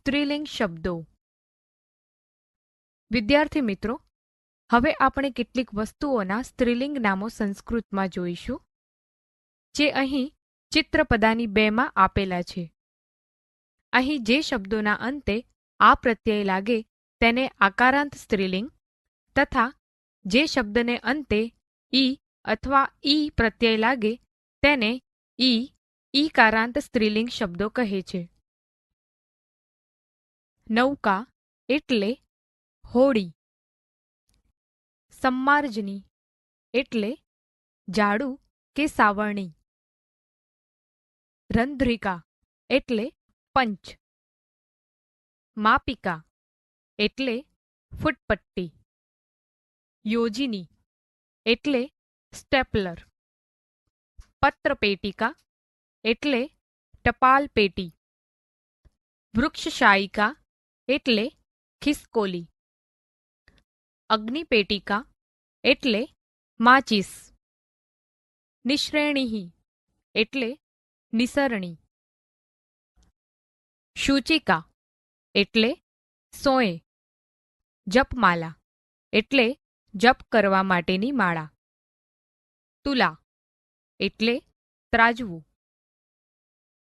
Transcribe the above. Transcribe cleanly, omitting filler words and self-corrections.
સ્ત્રીલિંગ શબ્દો. વિદ્યાર્થી મિત્રો, હવે આપણે કેટલીક વસ્તુઓના સ્ત્રીલિંગ નામો સંસ્કૃતમાં જોઈશું, જે અહીં ચિત્રપદાની 2માં આપેલા છે. અહીં જે શબ્દોના અંતે આ પ્રત્યય લાગે તેને આકારાંત સ્ત્રીલિંગ તથા જે શબ્દને અંતે ઈ અથવા ઈ પ્રત્યય લાગે તેને ઈકારાંત સ્ત્રીલિંગ શબ્દો કહે છે. નૌકા એટલે હોડી. સંમાર્જની એટલે ઝાડુ કે સાવરણી. રંધ્રિકા એટલે પંચ. માપિકા એટલે ફૂટપટ્ટી. યોજિની એટલે સ્ટેપલર. પત્રપેટિકા એટલે ટપાલ પેટી. વૃક્ષશાયિકા એટલે ખિસકોલી. અગ્નિપેટિકા એટલે માચીસ. નિશ્રેણીઃ એટલે નિસરણી. સૂચિકા એટલે સોય. જપમાલા એટલે જપ કરવા માટેની માળા. તુલા એટલે ત્રાજવું.